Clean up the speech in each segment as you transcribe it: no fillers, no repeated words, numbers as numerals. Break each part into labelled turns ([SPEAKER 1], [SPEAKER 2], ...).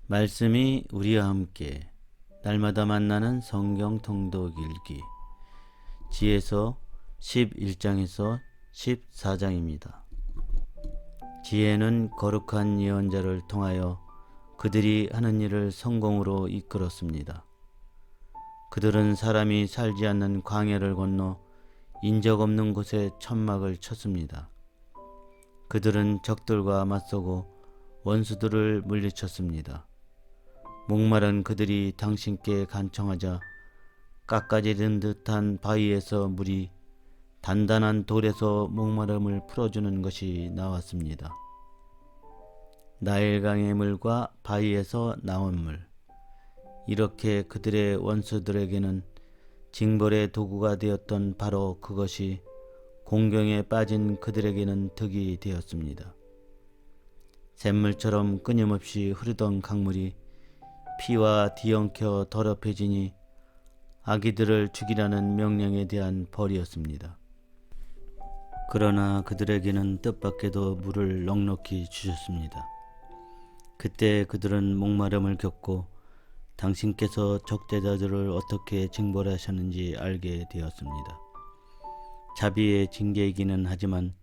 [SPEAKER 1] 말씀이 우리와 함께 날마다 만나는 성경 통독 읽기 지혜서 11장에서 14장입니다. 지혜는 거룩한 예언자를 통하여 그들이 하는 일을 성공으로 이끌었습니다. 그들은 사람이 살지 않는 광야를 건너 인적 없는 곳에 천막을 쳤습니다. 그들은 적들과 맞서고 원수들을 물리쳤습니다. 목마른 그들이 당신께 간청하자 깎아지른 듯한 바위에서 물이 단단한 돌에서 목마름을 풀어주는 것이 나왔습니다. 나일강의 물과 바위에서 나온 물, 이렇게 그들의 원수들에게는 징벌의 도구가 되었던 바로 그것이 공경에 빠진 그들에게는 득이 되었습니다. 샘물처럼 끊임없이 흐르던 강물이 피와 뒤엉켜 더럽혀지니 아기들을 죽이라는 명령에 대한 벌이었습니다. 그러나 그들에게는 뜻밖에도 물을 넉넉히 주셨습니다. 그때 그들은 목마름을 겪고 당신께서 적대자들을 어떻게 징벌하셨는지 알게 되었습니다. 자비의 징계이기는 하지만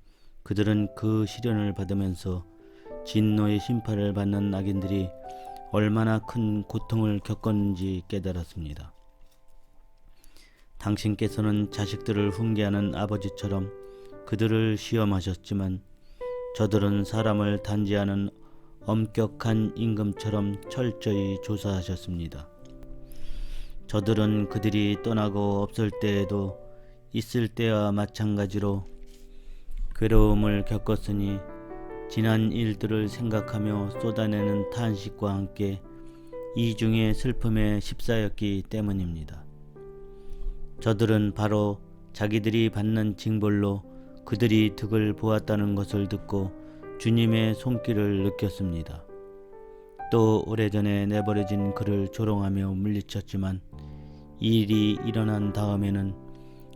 [SPEAKER 1] 그들은 그 시련을 받으면서 진노의 심판을 받는 악인들이 얼마나 큰 고통을 겪었는지 깨달았습니다. 당신께서는 자식들을 훈계하는 아버지처럼 그들을 시험하셨지만 저들은 사람을 단죄하는 엄격한 임금처럼 철저히 조사하셨습니다. 저들은 그들이 떠나고 없을 때에도 있을 때와 마찬가지로 괴로움을 겪었으니 지난 일들을 생각하며 쏟아내는 탄식과 함께 이중의 슬픔에 휩싸였기 때문입니다. 저들은 바로 자기들이 받는 징벌로 그들이 득을 보았다는 것을 듣고 주님의 손길을 느꼈습니다. 또 오래전에 내버려진 그를 조롱하며 물리쳤지만 이 일이 일어난 다음에는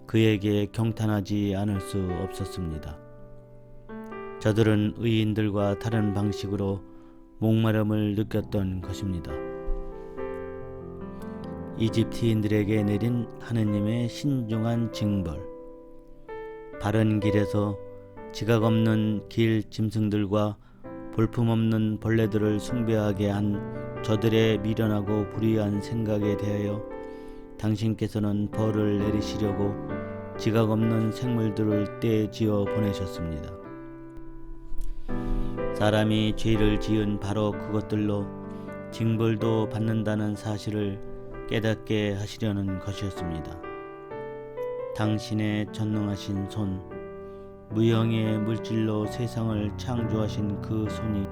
[SPEAKER 1] 그에게 경탄하지 않을 수 없었습니다. 저들은 의인들과 다른 방식으로 목마름을 느꼈던 것입니다. 이집트인들에게 내린 하느님의 신중한 징벌, 바른 길에서 지각 없는 길 짐승들과 볼품없는 벌레들을 숭배하게 한 저들의 미련하고 불의한 생각에 대하여 당신께서는 벌을 내리시려고 지각 없는 생물들을 떼지어 보내셨습니다. 사람이 죄를 지은 바로 그것들로 징벌도 받는다는 사실을 깨닫게 하시려는 것이었습니다. 당신의 전능하신 손, 무형의 물질로 세상을 창조하신 그 손이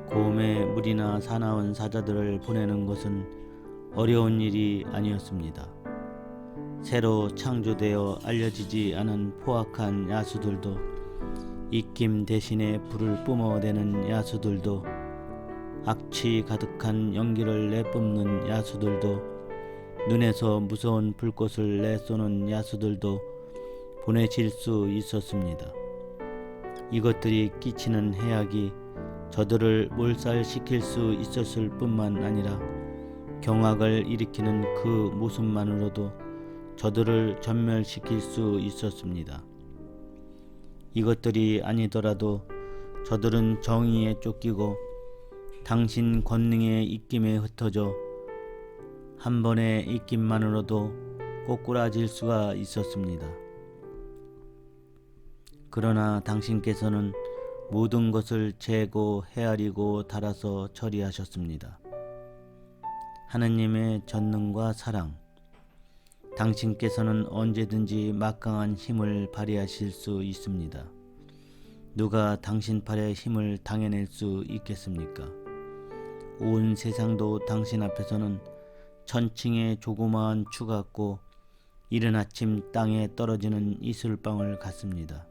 [SPEAKER 1] 곰의 물이나 사나운 사자들을 보내는 것은 어려운 일이 아니었습니다. 새로 창조되어 알려지지 않은 포악한 야수들도, 입김 대신에 불을 뿜어대는 야수들도, 악취 가득한 연기를 내뿜는 야수들도, 눈에서 무서운 불꽃을 내쏘는 야수들도 보내질 수 있었습니다. 이것들이 끼치는 해악이 저들을 몰살시킬 수 있었을 뿐만 아니라 경악을 일으키는 그 모습만으로도 저들을 전멸시킬 수 있었습니다. 이것들이 아니더라도 저들은 정의에 쫓기고 당신 권능의 입김에 흩어져 한 번의 입김만으로도 꼬꾸라질 수가 있었습니다. 그러나 당신께서는 모든 것을 재고 헤아리고 달아서 처리하셨습니다. 하느님의 전능과 사랑, 당신께서는 언제든지 막강한 힘을 발휘하실 수 있습니다. 누가 당신 팔에 힘을 당해낼 수 있겠습니까? 온 세상도 당신 앞에서는 천칭의 조그마한 추 같고 이른 아침 땅에 떨어지는 이슬방울 같습니다.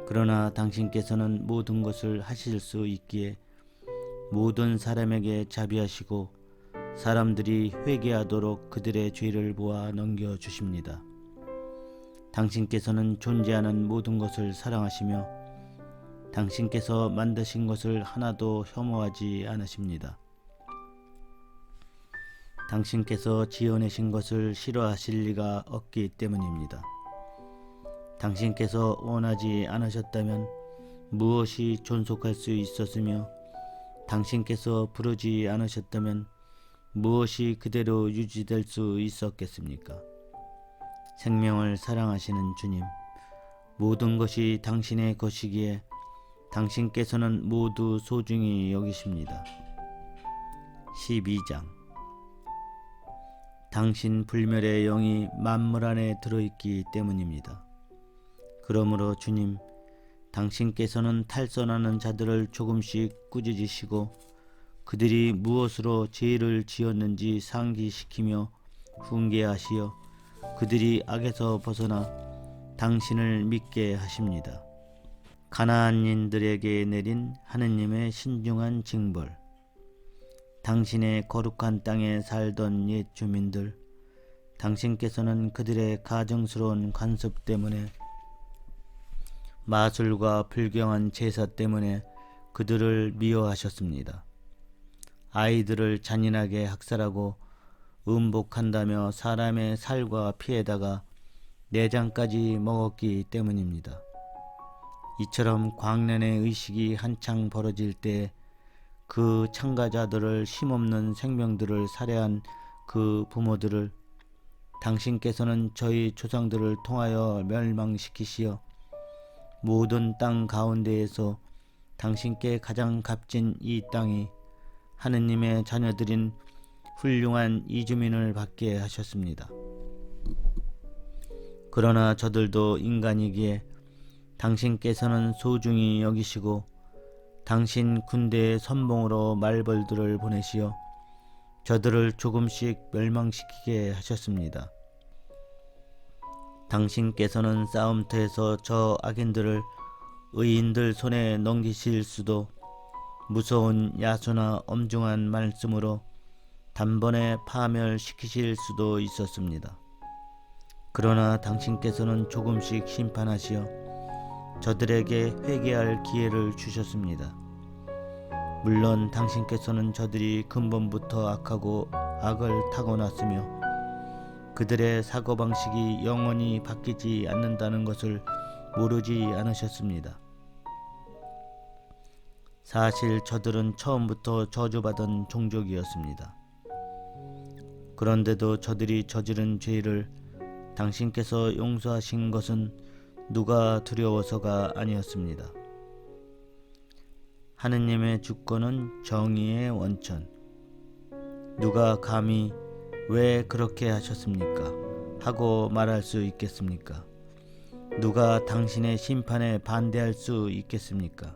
[SPEAKER 1] 그러나 당신께서는 모든 것을 하실 수 있기에 모든 사람에게 자비하시고 사람들이 회개하도록 그들의 죄를 보아 넘겨주십니다. 당신께서는 존재하는 모든 것을 사랑하시며 당신께서 만드신 것을 하나도 혐오하지 않으십니다. 당신께서 지어내신 것을 싫어하실 리가 없기 때문입니다. 당신께서 원하지 않으셨다면 무엇이 존속할 수 있었으며 당신께서 부르지 않으셨다면 무엇이 그대로 유지될 수 있었겠습니까? 생명을 사랑하시는 주님, 모든 것이 당신의 것이기에 당신께서는 모두 소중히 여기십니다. 12장 당신 불멸의 영이 만물 안에 들어있기 때문입니다. 그러므로 주님, 당신께서는 탈선하는 자들을 조금씩 꾸짖으시고 그들이 무엇으로 죄를 지었는지 상기시키며 훈계하시어 그들이 악에서 벗어나 당신을 믿게 하십니다. 가나안인들에게 내린 하느님의 신중한 징벌. 당신의 거룩한 땅에 살던 옛 주민들, 당신께서는 그들의 가증스러운 관습 때문에 마술과 불경한 제사 때문에 그들을 미워하셨습니다. 아이들을 잔인하게 학살하고 음복한다며 사람의 살과 피에다가 내장까지 먹었기 때문입니다. 이처럼 광란의 의식이 한창 벌어질 때 그 참가자들을 힘없는 생명들을 살해한 그 부모들을 당신께서는 저희 조상들을 통하여 멸망시키시어 모든 땅 가운데에서 당신께 가장 값진 이 땅이 하느님의 자녀들인 훌륭한 이주민을 받게 하셨습니다. 그러나 저들도 인간이기에 당신께서는 소중히 여기시고 당신 군대의 선봉으로 말벌들을 보내시어 저들을 조금씩 멸망시키게 하셨습니다. 당신께서는 싸움터에서 저 악인들을 의인들 손에 넘기실 수도 무서운 야수나 엄중한 말씀으로 단번에 파멸시키실 수도 있었습니다. 그러나 당신께서는 조금씩 심판하시어 저들에게 회개할 기회를 주셨습니다. 물론 당신께서는 저들이 근본부터 악하고 악을 타고났으며 그들의 사고방식이 영원히 바뀌지 않는다는 것을 모르지 않으셨습니다. 사실 저들은 처음부터 저주받은 종족이었습니다. 그런데도 저들이 저지른 죄를 당신께서 용서하신 것은 누가 두려워서가 아니었습니다. 하느님의 주권은 정의의 원천. 누가 감히 왜 그렇게 하셨습니까? 하고 말할 수 있겠습니까? 누가 당신의 심판에 반대할 수 있겠습니까?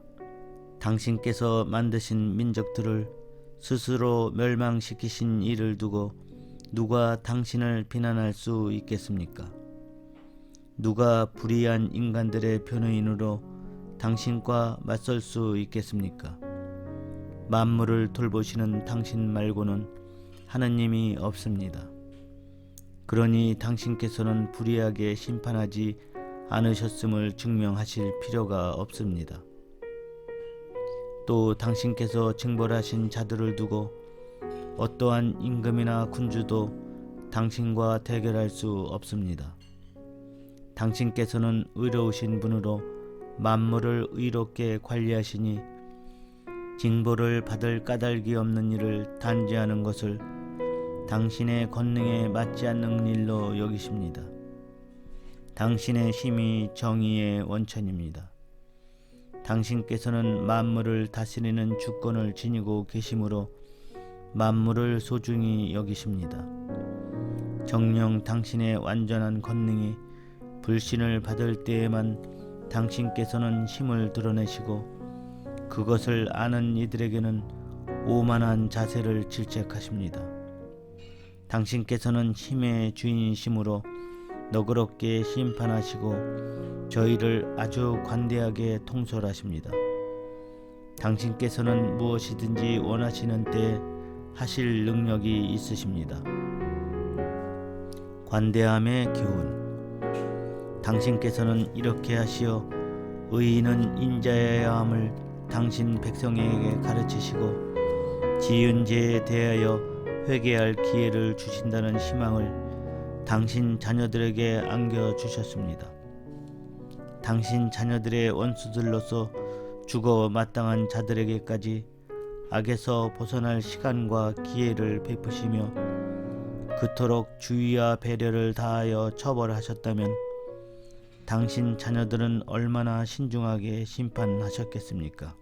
[SPEAKER 1] 당신께서 만드신 민족들을 스스로 멸망시키신 일을 두고 누가 당신을 비난할 수 있겠습니까? 누가 불의한 인간들의 변호인으로 당신과 맞설 수 있겠습니까? 만물을 돌보시는 당신 말고는 하느님이 없습니다. 그러니 당신께서는 불의하게 심판하지 않으셨음을 증명하실 필요가 없습니다. 또 당신께서 징벌하신 자들을 두고 어떠한 임금이나 군주도 당신과 대결할 수 없습니다. 당신께서는 의로우신 분으로 만물을 의롭게 관리하시니 징벌을 받을 까닭이 없는 일을 단죄하는 것을 당신의 권능에 맞지 않는 일로 여기십니다. 당신의 힘이 정의의 원천입니다. 당신께서는 만물을 다스리는 주권을 지니고 계시므로 만물을 소중히 여기십니다. 정녕 당신의 완전한 권능이 불신을 받을 때에만 당신께서는 힘을 드러내시고 그것을 아는 이들에게는 오만한 자세를 질책하십니다. 당신께서는 힘의 주인이시므로 너그럽게 심판하시고 저희를 아주 관대하게 통솔하십니다. 당신께서는 무엇이든지 원하시는 때에 하실 능력이 있으십니다. 관대함의 교훈. 당신께서는 이렇게 하시어 의인은 인자여야 함을 당신 백성에게 가르치시고 지은 죄에 대하여 회개할 기회를 주신다는 희망을 당신 자녀들에게 안겨주셨습니다. 당신 자녀들의 원수들로서 죽어 마땅한 자들에게까지 악에서 벗어날 시간과 기회를 베푸시며 그토록 주의와 배려를 다하여 처벌하셨다면 당신 자녀들은 얼마나 신중하게 심판하셨겠습니까?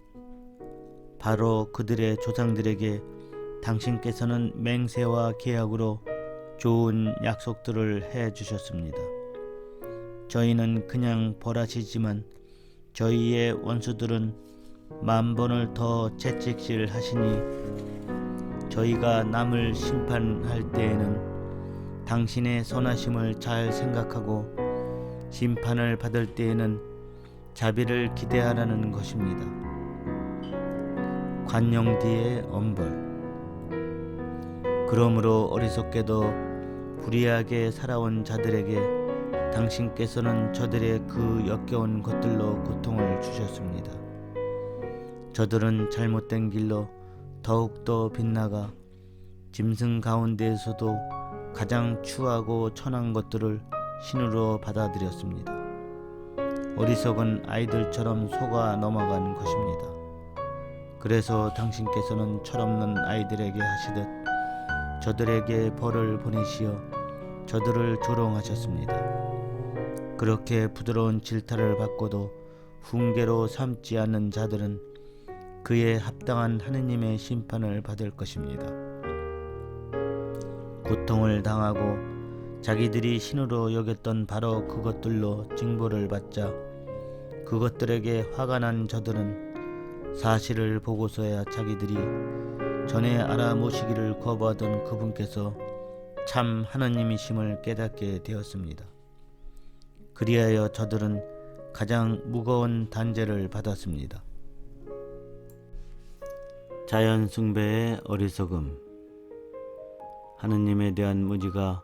[SPEAKER 1] 바로 그들의 조상들에게 당신께서는 맹세와 계약으로 좋은 약속들을 해주셨습니다. 저희는 그냥 벌하시지만 저희의 원수들은 만번을 더 채찍질 하시니 저희가 남을 심판할 때에는 당신의 선하심을 잘 생각하고 심판을 받을 때에는 자비를 기대하라는 것입니다. 관용 뒤의 엄벌. 그러므로 어리석게도 불의하게 살아온 자들에게 당신께서는 저들의 그 역겨운 것들로 고통을 주셨습니다. 저들은 잘못된 길로 더욱더 빗나가 짐승 가운데에서도 가장 추하고 천한 것들을 신으로 받아들였습니다. 어리석은 아이들처럼 속아 넘어간 것입니다. 그래서 당신께서는 철없는 아이들에게 하시듯 저들에게 벌을 보내시어 저들을 조롱하셨습니다. 그렇게 부드러운 질타를 받고도 훈계로 삼지 않는 자들은 그에 합당한 하느님의 심판을 받을 것입니다. 고통을 당하고 자기들이 신으로 여겼던 바로 그것들로 징벌을 받자 그것들에게 화가 난 저들은 사실을 보고서야 자기들이 전에 알아모시기를 거부하던 그분께서 참 하느님이심을 깨닫게 되었습니다. 그리하여 저들은 가장 무거운 단죄를 받았습니다. 자연 숭배의 어리석음. 하느님에 대한 무지가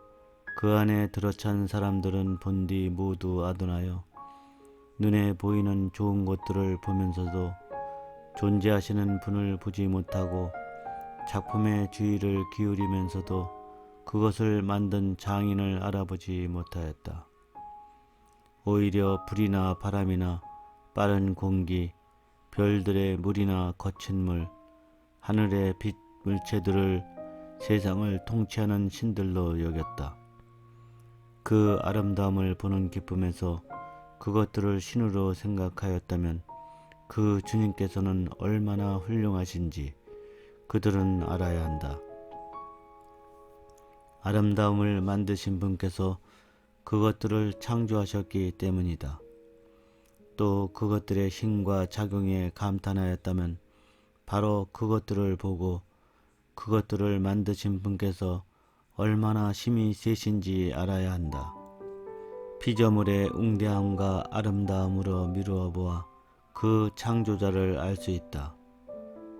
[SPEAKER 1] 그 안에 들어찬 사람들은 본디 모두 아둔하여 눈에 보이는 좋은 것들을 보면서도 존재하시는 분을 보지 못하고 작품에 주의를 기울이면서도 그것을 만든 장인을 알아보지 못하였다. 오히려 불이나 바람이나 빠른 공기, 별들의 물이나 거친 물, 하늘의 빛 물체들을 세상을 통치하는 신들로 여겼다. 그 아름다움을 보는 기쁨에서 그것들을 신으로 생각하였다면 그 주님께서는 얼마나 훌륭하신지 그들은 알아야 한다. 아름다움을 만드신 분께서 그것들을 창조하셨기 때문이다. 또 그것들의 힘과 작용에 감탄하였다면 바로 그것들을 보고 그것들을 만드신 분께서 얼마나 힘이 세신지 알아야 한다. 피조물의 웅대함과 아름다움으로 미루어 보아 그 창조자를 알 수 있다.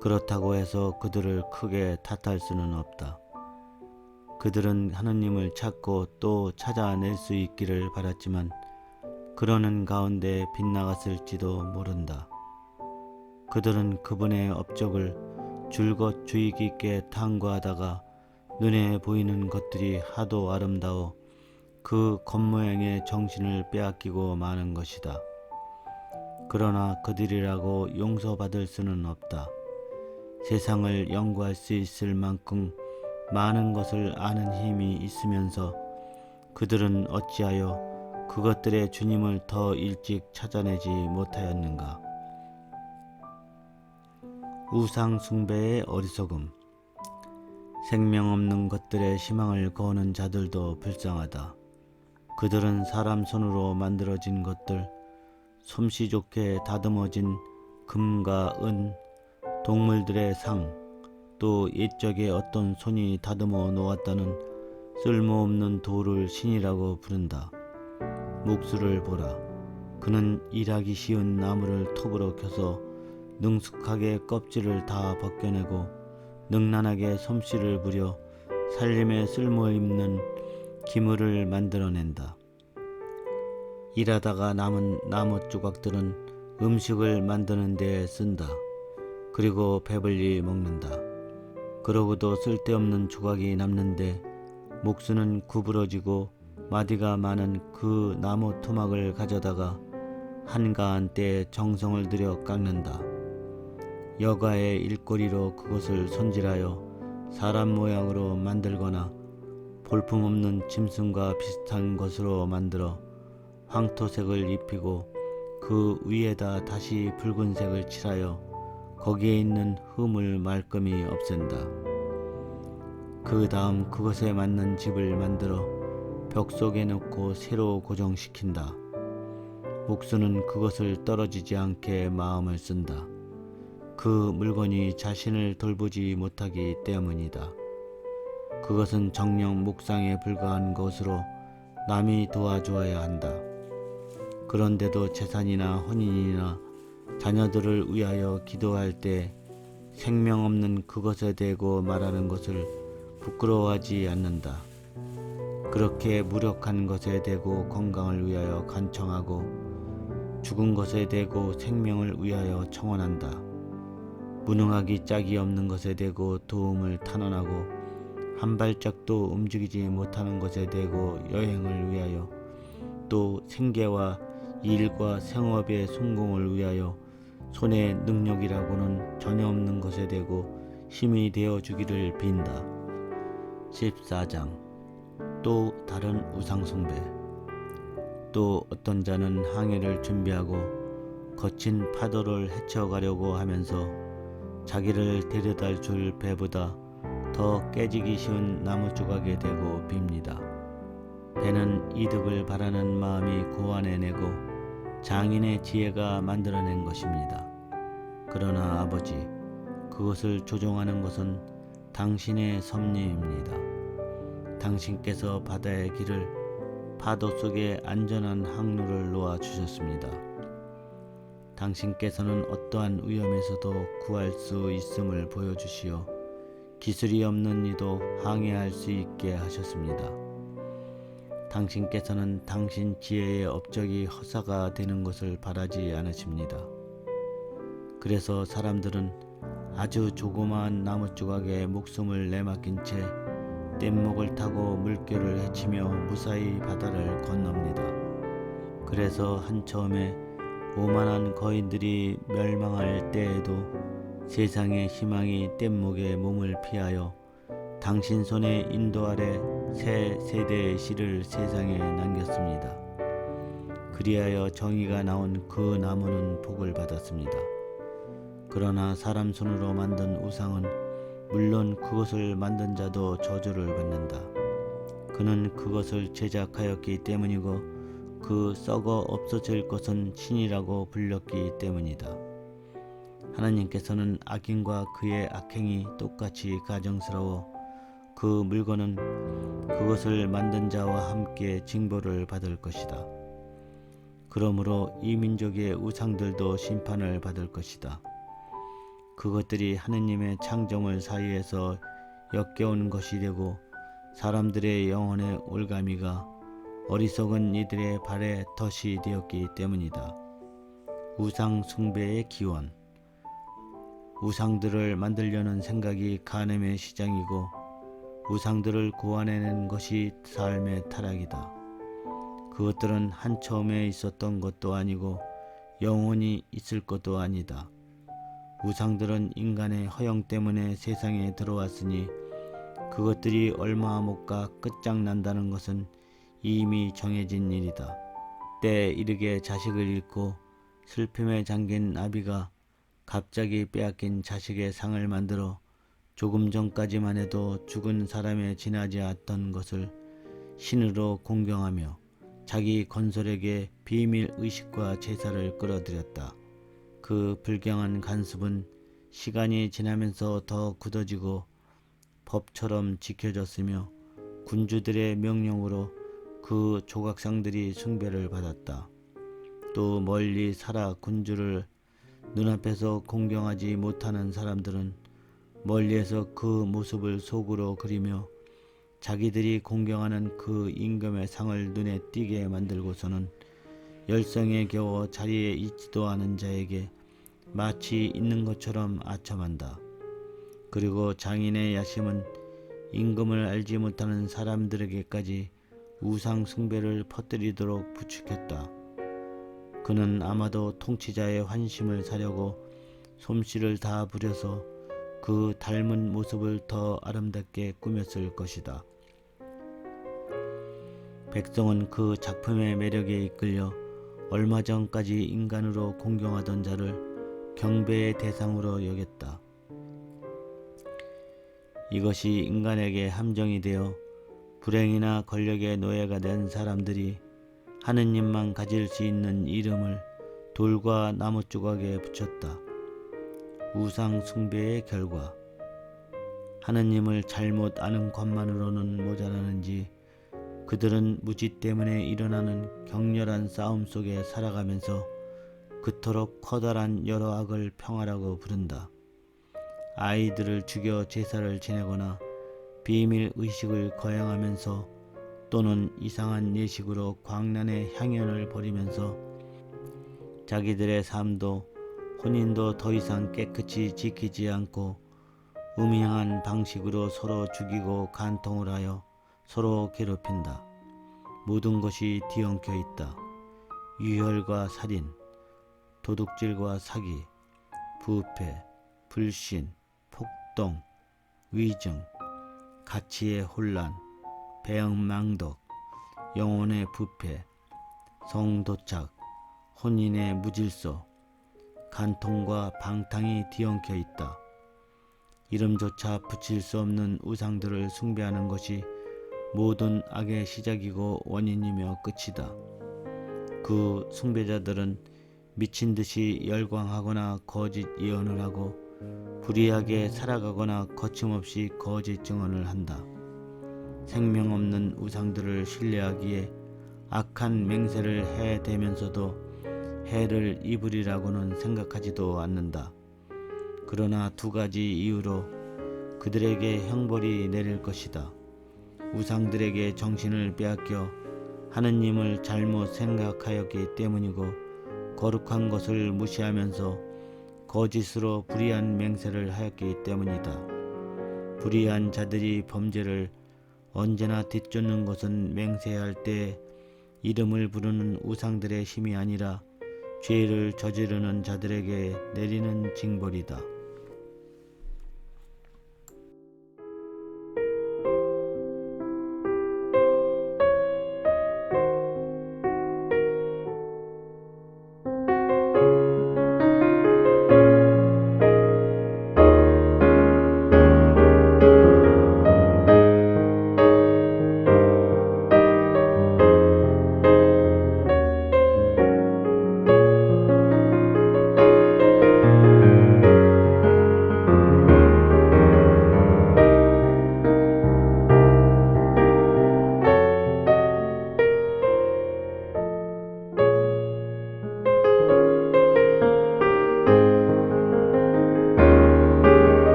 [SPEAKER 1] 그렇다고 해서 그들을 크게 탓할 수는 없다. 그들은 하느님을 찾고 또 찾아낼 수 있기를 바랐지만 그러는 가운데 빗나갔을지도 모른다. 그들은 그분의 업적을 줄곧 주의 깊게 탐구하다가 눈에 보이는 것들이 하도 아름다워 그 겉모양의 정신을 빼앗기고 마는 것이다. 그러나 그들이라고 용서받을 수는 없다. 세상을 연구할 수 있을 만큼 많은 것을 아는 힘이 있으면서 그들은 어찌하여 그것들의 주님을 더 일찍 찾아내지 못하였는가. 우상 숭배의 어리석음. 생명 없는 것들의 희망을 거는 자들도 불쌍하다. 그들은 사람 손으로 만들어진 것들, 솜씨 좋게 다듬어진 금과 은, 동물들의 상, 또 옛적에 어떤 손이 다듬어 놓았다는 쓸모없는 돌을 신이라고 부른다. 목수를 보라. 그는 일하기 쉬운 나무를 톱으로 켜서 능숙하게 껍질을 다 벗겨내고 능란하게 솜씨를 부려 살림에 쓸모있는 기물을 만들어낸다. 일하다가 남은 나무 조각들은 음식을 만드는 데 쓴다. 그리고 배불리 먹는다. 그러고도 쓸데없는 조각이 남는데 목수는 구부러지고 마디가 많은 그 나무 토막을 가져다가 한가한 때에 정성을 들여 깎는다. 여가의 일거리로 그것을 손질하여 사람 모양으로 만들거나 볼품없는 짐승과 비슷한 것으로 만들어 황토색을 입히고 그 위에다 다시 붉은색을 칠하여 거기에 있는 흠을 말끔히 없앤다. 그 다음 그것에 맞는 집을 만들어 벽 속에 넣고 새로 고정시킨다. 목수는 그것을 떨어지지 않게 마음을 쓴다. 그 물건이 자신을 돌보지 못하기 때문이다. 그것은 정녕 묵상에 불과한 것으로 남이 도와주어야 한다. 그런데도 재산이나 혼인이나 자녀들을 위하여 기도할 때 생명 없는 그것에 대고 말하는 것을 부끄러워하지 않는다. 그렇게 무력한 것에 대고 건강을 위하여 간청하고 죽은 것에 대고 생명을 위하여 청원한다. 무능하기 짝이 없는 것에 대고 도움을 탄원하고 한 발짝도 움직이지 못하는 것에 대고 여행을 위하여 또 생계와 일과 생업의 성공을 위하여 손의 능력이라고는 전혀 없는 것에 대고 힘이 되어 주기를 빈다. 14장. 또 다른 우상숭배. 또 어떤 자는 항해를 준비하고 거친 파도를 헤쳐가려고 하면서 자기를 데려다 줄 배보다 더 깨지기 쉬운 나무 조각에 대고 빕니다. 배는 이득을 바라는 마음이 고안해내고 장인의 지혜가 만들어낸 것입니다. 그러나 아버지, 그것을 조종하는 것은 당신의 섭리입니다. 당신께서 바다의 길을 파도 속에 안전한 항로를 놓아 주셨습니다. 당신께서는 어떠한 위험에서도 구할 수 있음을 보여주시어 기술이 없는 이도 항해할 수 있게 하셨습니다. 당신께서는 당신 지혜의 업적이 허사가 되는 것을 바라지 않으십니다. 그래서 사람들은 아주 조그마한 나무 조각에 목숨을 내맡긴 채 뗏목을 타고 물결을 헤치며 무사히 바다를 건넙니다. 그래서 한처음에 오만한 거인들이 멸망할 때에도 세상의 희망이 뗏목의 몸을 피하여 당신 손의 인도 아래 새 세대의 씨를 세상에 남겼습니다. 그리하여 정의가 나온 그 나무는 복을 받았습니다. 그러나 사람 손으로 만든 우상은 물론 그것을 만든 자도 저주를 받는다. 그는 그것을 제작하였기 때문이고 그 썩어 없어질 것은 신이라고 불렸기 때문이다. 하나님께서는 악인과 그의 악행이 똑같이 가증스러워 그 물건은 그것을 만든 자와 함께 징벌을 받을 것이다. 그러므로 이 민족의 우상들도 심판을 받을 것이다. 그것들이 하느님의 창조물 사이에서 역겨운 것이 되고 사람들의 영혼의 올가미가 어리석은 이들의 발에 덫이 되었기 때문이다. 우상 숭배의 기원. 우상들을 만들려는 생각이 간음의 시작이고 우상들을 고안해낸 것이 삶의 타락이다. 그것들은 한처음에 있었던 것도 아니고 영원히 있을 것도 아니다. 우상들은 인간의 허영 때문에 세상에 들어왔으니 그것들이 얼마 못 가 끝장난다는 것은 이미 정해진 일이다. 때에 이르게 자식을 잃고 슬픔에 잠긴 아비가 갑자기 빼앗긴 자식의 상을 만들어 조금 전까지만 해도 죽은 사람에 지나지 않던 것을 신으로 공경하며 자기 건설에게 비밀 의식과 제사를 끌어들였다. 그 불경한 간습은 시간이 지나면서 더 굳어지고 법처럼 지켜졌으며 군주들의 명령으로 그 조각상들이 숭배를 받았다. 또 멀리 살아 군주를 눈앞에서 공경하지 못하는 사람들은 멀리에서 그 모습을 속으로 그리며 자기들이 공경하는 그 임금의 상을 눈에 띄게 만들고서는 열성에 겨워 자리에 있지도 않은 자에게 마치 있는 것처럼 아첨한다. 그리고 장인의 야심은 임금을 알지 못하는 사람들에게까지 우상 숭배를 퍼뜨리도록 부추겼다. 그는 아마도 통치자의 환심을 사려고 솜씨를 다 부려서 그 닮은 모습을 더 아름답게 꾸몄을 것이다. 백성은 그 작품의 매력에 이끌려 얼마 전까지 인간으로 공경하던 자를 경배의 대상으로 여겼다. 이것이 인간에게 함정이 되어 불행이나 권력의 노예가 된 사람들이 하느님만 가질 수 있는 이름을 돌과 나무 조각에 붙였다. 우상 숭배의 결과, 하느님을 잘못 아는 것만으로는 모자라는지 그들은 무지 때문에 일어나는 격렬한 싸움 속에 살아가면서 그토록 커다란 여러 악을 평화라고 부른다. 아이들을 죽여 제사를 지내거나 비밀 의식을 거행하면서 또는 이상한 예식으로 광란의 향연을 벌이면서 자기들의 삶도 혼인도 더 이상 깨끗이 지키지 않고 음행한 방식으로 서로 죽이고 간통을 하여 서로 괴롭힌다. 모든 것이 뒤엉켜 있다. 유혈과 살인, 도둑질과 사기, 부패, 불신, 폭동, 위증, 가치의 혼란, 배영망덕, 영혼의 부패, 성도착, 혼인의 무질서, 간통과 방탕이 뒤엉켜 있다. 이름조차 붙일 수 없는 우상들을 숭배하는 것이 모든 악의 시작이고 원인이며 끝이다. 그 숭배자들은 미친 듯이 열광하거나 거짓 예언을 하고 불의하게 살아가거나 거침없이 거짓 증언을 한다. 생명 없는 우상들을 신뢰하기에 악한 맹세를 해대면서도 해를 입으리라고는 생각하지도 않는다. 그러나 두 가지 이유로 그들에게 형벌이 내릴 것이다. 우상들에게 정신을 빼앗겨 하느님을 잘못 생각하였기 때문이고 거룩한 것을 무시하면서 거짓으로 불의한 맹세를 하였기 때문이다. 불의한 자들이 범죄를 언제나 뒤쫓는 것은 맹세할 때 이름을 부르는 우상들의 힘이 아니라 죄를 저지르는 자들에게 내리는 징벌이다.